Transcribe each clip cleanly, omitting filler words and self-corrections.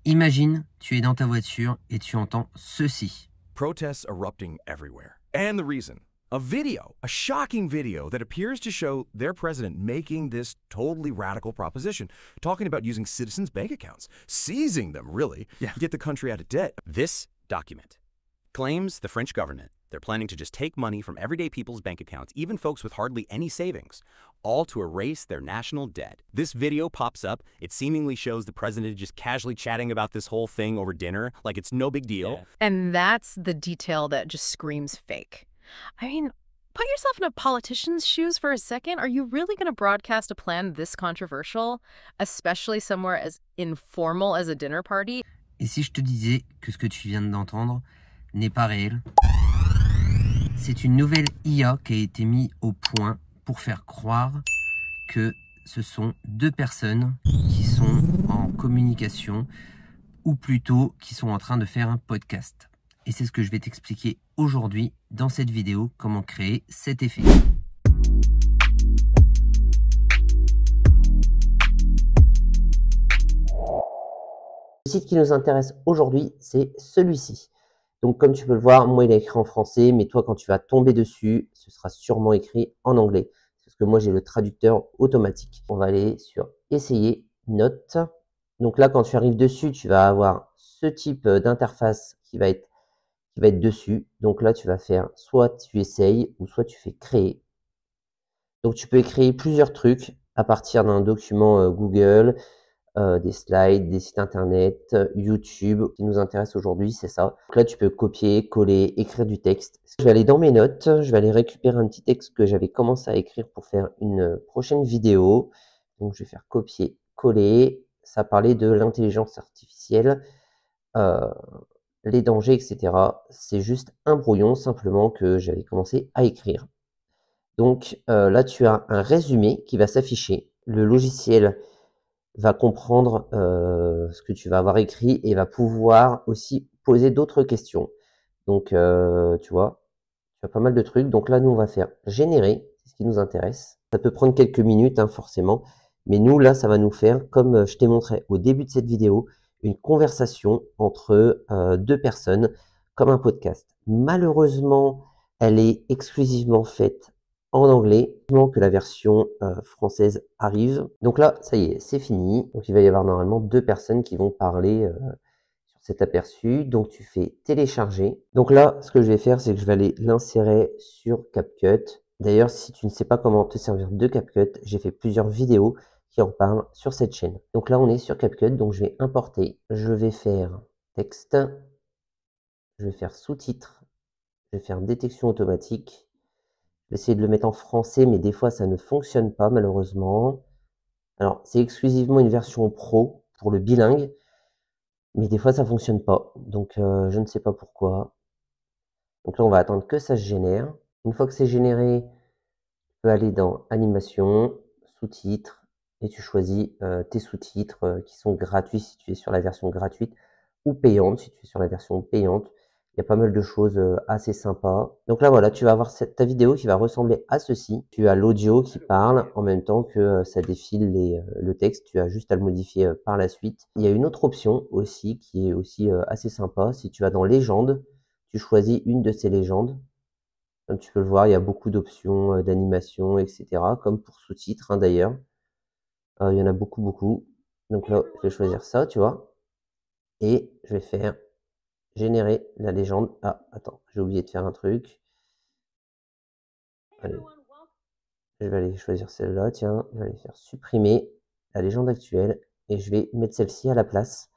Imagine, tu es dans ta voiture et tu entends ceci. Protests erupting everywhere. And the reason? A video, a shocking video that appears to show their president making this totally radical proposition, talking about using citizens' bank accounts, seizing them, really, to get the country out of debt. This document claims the French government they're planning to just take money from everyday people's bank accounts, even folks with hardly any savings, all to erase their national debt. This video pops up. It seemingly shows the president just casually chatting about this whole thing over dinner, like it's no big deal. Yeah. And that's the detail that just screams fake. I mean, put yourself in a politician's shoes for a second. Are you really going to broadcast a plan this controversial, especially somewhere as informal as a dinner party? Et si je te disais que ce que tu viens d'entendre n'est pas réel? C'est une nouvelle IA qui a été mise au point pour faire croire que ce sont deux personnes qui sont en communication ou plutôt qui sont en train de faire un podcast. Et c'est ce que je vais t'expliquer aujourd'hui dans cette vidéo, comment créer cet effet. Le site qui nous intéresse aujourd'hui, c'est celui-ci. Donc comme tu peux le voir, moi il est écrit en français, mais toi quand tu vas tomber dessus, ce sera sûrement écrit en anglais. Parce que moi j'ai le traducteur automatique. On va aller sur essayer, notes. Donc là quand tu arrives dessus, tu vas avoir ce type d'interface qui va être dessus. Donc là tu vas faire soit tu essayes ou soit tu fais créer. Donc tu peux créer plusieurs trucs à partir d'un document Google, des slides, des sites internet, YouTube. Ce qui nous intéresse aujourd'hui, c'est ça. Donc là, tu peux copier, coller, écrire du texte. Je vais aller dans mes notes, je vais aller récupérer un petit texte que j'avais commencé à écrire pour faire une prochaine vidéo. Donc, je vais faire copier, coller. Ça parlait de l'intelligence artificielle, les dangers, etc. C'est juste un brouillon simplement que j'avais commencé à écrire. Donc là, tu as un résumé qui va s'afficher. Le logiciel va comprendre ce que tu vas avoir écrit et va pouvoir aussi poser d'autres questions. Donc, tu vois, tu as pas mal de trucs. Donc là, nous, on va faire générer, c'est ce qui nous intéresse. Ça peut prendre quelques minutes, hein, forcément. Mais nous, là, ça va nous faire, comme je t'ai montré au début de cette vidéo, une conversation entre deux personnes, comme un podcast. Malheureusement, elle est exclusivement faite en anglais, que la version française arrive. Donc là, ça y est, c'est fini. Donc il va y avoir normalement deux personnes qui vont parler sur cet aperçu. Donc tu fais télécharger. Donc là, ce que je vais faire, c'est que je vais aller l'insérer sur CapCut. D'ailleurs, si tu ne sais pas comment te servir de CapCut, j'ai fait plusieurs vidéos qui en parlent sur cette chaîne. Donc là, on est sur CapCut, donc je vais importer. Je vais faire texte. Je vais faire sous-titres. Je vais faire détection automatique. Je vais essayer de le mettre en français, mais des fois, ça ne fonctionne pas, malheureusement. Alors, c'est exclusivement une version pro pour le bilingue, mais des fois, ça ne fonctionne pas. Donc, je ne sais pas pourquoi. Donc là, on va attendre que ça se génère. Une fois que c'est généré, tu peux aller dans Animation, Sous-titres, et tu choisis tes sous-titres qui sont gratuits si tu es sur la version gratuite, ou payante si tu es sur la version payante. Il y a pas mal de choses assez sympas. Donc là, voilà, tu vas avoir ta vidéo qui va ressembler à ceci. Tu as l'audio qui parle en même temps que ça défile le texte. Tu as juste à le modifier par la suite. Il y a une autre option aussi qui est aussi assez sympa. Si tu vas dans Légendes, tu choisis une de ces légendes. Comme tu peux le voir, il y a beaucoup d'options d'animation, etc. Comme pour sous-titres, hein, d'ailleurs. Il y en a beaucoup, beaucoup. Donc là, je vais choisir ça, tu vois. Et je vais faire générer la légende. Ah, attends, j'ai oublié de faire un truc. Allez. Je vais aller choisir celle-là, tiens. Je vais aller faire supprimer la légende actuelle. Et je vais mettre celle-ci à la place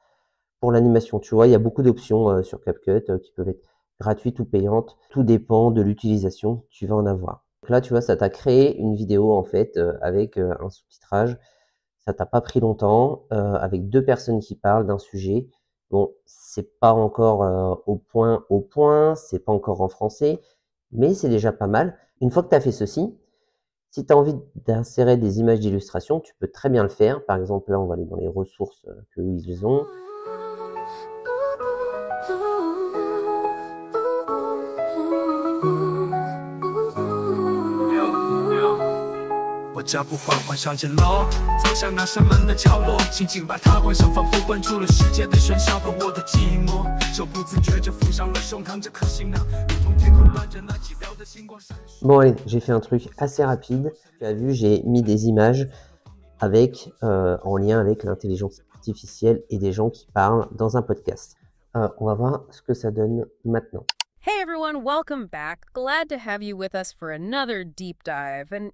pour l'animation. Tu vois, il y a beaucoup d'options sur CapCut qui peuvent être gratuites ou payantes. Tout dépend de l'utilisation que tu vas en avoir. Donc là, tu vois, ça t'a créé une vidéo en fait avec un sous-titrage. Ça t'a pas pris longtemps, avec deux personnes qui parlent d'un sujet. Bon, c'est pas encore au point, c'est pas encore en français, mais c'est déjà pas mal. Une fois que tu as fait ceci, si tu as envie d'insérer des images d'illustration, tu peux très bien le faire. Par exemple, là, on va aller dans les ressources qu'ils ont. 脚步缓缓上街楼，走向那扇门的角落，轻轻把它关上，仿佛关住了世界的喧嚣和我的寂寞，手不自觉着扶上了胸膛，这颗行囊如同天空伴着那奇妙的星光闪烁。 Bon allez, j'ai fait un truc assez rapide. Tu as vu, j'ai mis des images avec, en lien avec l'intelligence artificielle et des gens qui parlent dans un podcast. On va voir ce que ça donne maintenant. Hey everyone, welcome back. Glad to have you with us for another deep dive. And,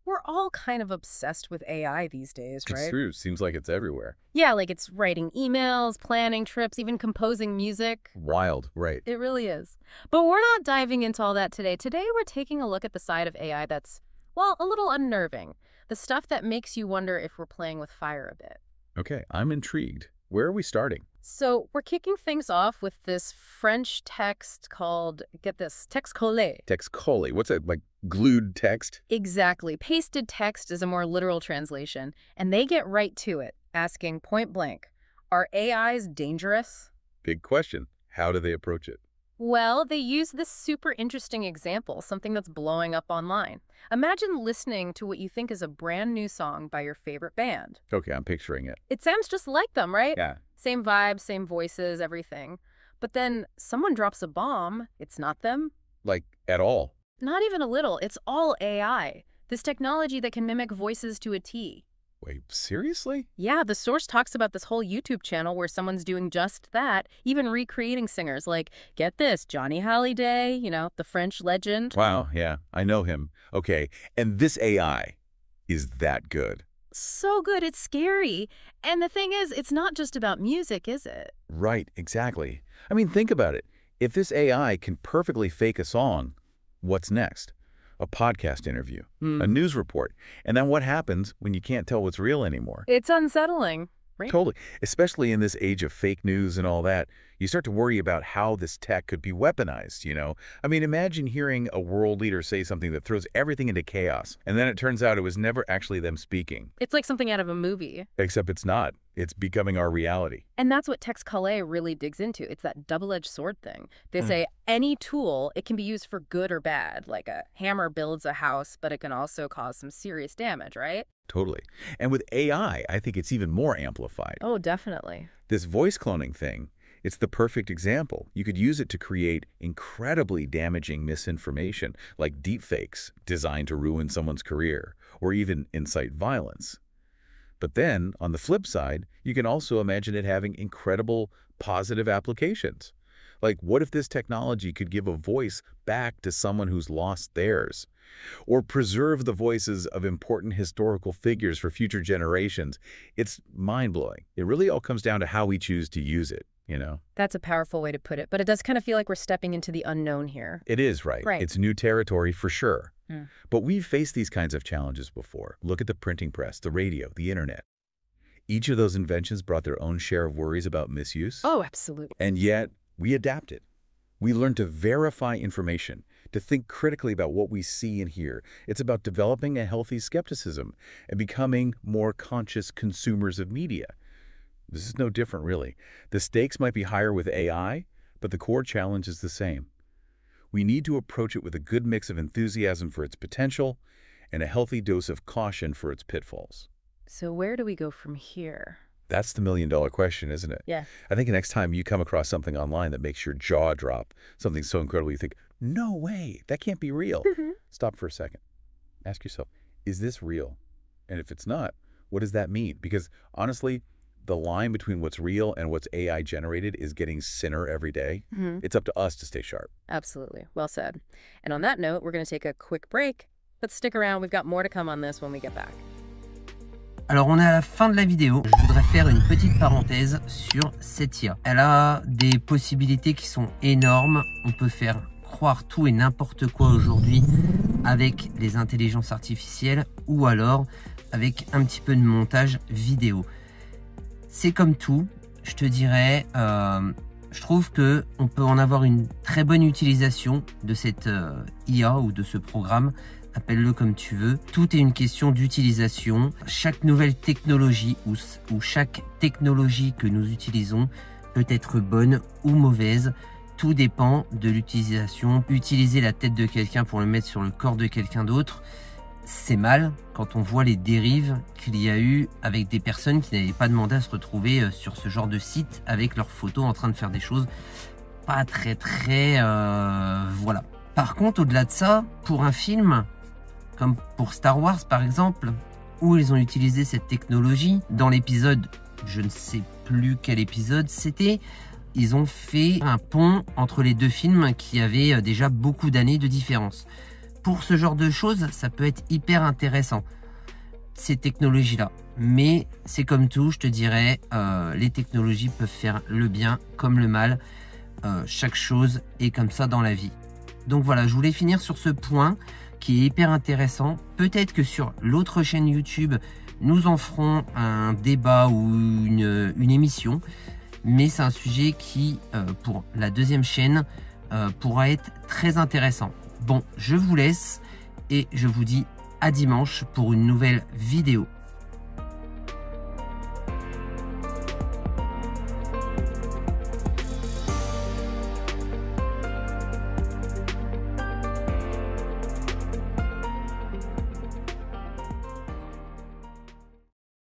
we're all kind of obsessed with AI these days, right? It's true. Seems like it's everywhere. Yeah, like it's writing emails, planning trips, even composing music. Wild, right. It really is. But we're not diving into all that today. Today we're taking a look at the side of AI that's, well, a little unnerving. The stuff that makes you wonder if we're playing with fire a bit. Okay, I'm intrigued. Where are we starting? So we're kicking things off with this French text called, get this, text collé. Text collé. What's that, like glued text? Exactly. Pasted text is a more literal translation. And they get right to it, asking point blank, are AIs dangerous? Big question. How do they approach it? Well, they use this super interesting example, something that's blowing up online. Imagine listening to what you think is a brand new song by your favorite band. Okay, I'm picturing it. It sounds just like them, right? Yeah. Same vibes, same voices, everything. But then someone drops a bomb. It's not them. Like, at all? Not even a little. It's all AI. This technology that can mimic voices to a T. Wait, seriously? Yeah, the source talks about this whole YouTube channel where someone's doing just that, even recreating singers like, get this, Johnny Hallyday, the French legend. Wow, yeah, I know him. Okay, and this AI is that good? So good, it's scary. And the thing is, it's not just about music, is it? Right, exactly. I mean, think about it. If this AI can perfectly fake a song, what's next? A podcast interview, a news report, and then what happens when you can't tell what's real anymore? It's unsettling, right? Totally. Especially in this age of fake news and all that, you start to worry about how this tech could be weaponized, I mean, imagine hearing a world leader say something that throws everything into chaos, and then it turns out it was never actually them speaking. It's like something out of a movie. Except it's not. It's becoming our reality. And that's what Text Collé really digs into. It's that double-edged sword thing. They say any tool, it can be used for good or bad. Like a hammer builds a house, but it can also cause some serious damage, right? Totally. And with AI, I think it's even more amplified. Oh, definitely. This voice cloning thing, it's the perfect example. You could use it to create incredibly damaging misinformation, like deepfakes designed to ruin someone's career, or even incite violence. But then, on the flip side, you can also imagine it having incredible positive applications. Like, what if this technology could give a voice back to someone who's lost theirs? Or preserve the voices of important historical figures for future generations? It's mind-blowing. It really all comes down to how we choose to use it, That's a powerful way to put it, but it does kind of feel like we're stepping into the unknown here. It is, right? It's new territory for sure. But we've faced these kinds of challenges before. Look at the printing press, the radio, the internet. Each of those inventions brought their own share of worries about misuse. Oh, absolutely. And yet, we adapted. We learned to verify information, to think critically about what we see and hear. It's about developing a healthy skepticism and becoming more conscious consumers of media. This is no different, really. The stakes might be higher with AI, but the core challenge is the same. We need to approach it with a good mix of enthusiasm for its potential and a healthy dose of caution for its pitfalls. So where do we go from here? That's the million-dollar question, isn't it? Yeah. I think the next time you come across something online that makes your jaw drop, something so incredible you think, no way, that can't be real. Stop for a second. Ask yourself, is this real? And if it's not, what does that mean? Because honestly, the line between what's real and what's AI generated is getting thinner every day. It's up to us to stay sharp. Absolutely. Well said. And on that note, we're going to take a quick break, but stick around. We've got more to come on this when we get back. Alors on est à la fin de la vidéo, je voudrais faire une petite parenthèse sur cette IA. Elle a des possibilités qui sont énormes, on peut faire croire tout et n'importe quoi aujourd'hui avec les intelligences artificielles ou alors avec un petit peu de montage vidéo. C'est comme tout, je te dirais, je trouve qu'on peut en avoir une très bonne utilisation de cette IA ou de ce programme. Appelle-le comme tu veux. Tout est une question d'utilisation. Chaque nouvelle technologie ou chaque technologie que nous utilisons peut être bonne ou mauvaise. Tout dépend de l'utilisation. Utiliser la tête de quelqu'un pour le mettre sur le corps de quelqu'un d'autre, c'est mal quand on voit les dérives qu'il y a eu avec des personnes qui n'avaient pas demandé à se retrouver sur ce genre de site avec leurs photos en train de faire des choses pas très voilà. Par contre, au-delà de ça, pour un film comme pour Star Wars par exemple, où ils ont utilisé cette technologie dans l'épisode, je ne sais plus quel épisode c'était, ils ont fait un pont entre les deux films qui avaient déjà beaucoup d'années de différence. Pour ce genre de choses, ça peut être hyper intéressant, ces technologies-là. Mais c'est comme tout, je te dirais, les technologies peuvent faire le bien comme le mal. Chaque chose est comme ça dans la vie. Donc voilà, je voulais finir sur ce point qui est hyper intéressant. Peut-être que sur l'autre chaîne YouTube, nous en ferons un débat ou une émission. Mais c'est un sujet qui, pour la deuxième chaîne, pourra être très intéressant. Bon, je vous laisse et je vous dis à dimanche pour une nouvelle vidéo.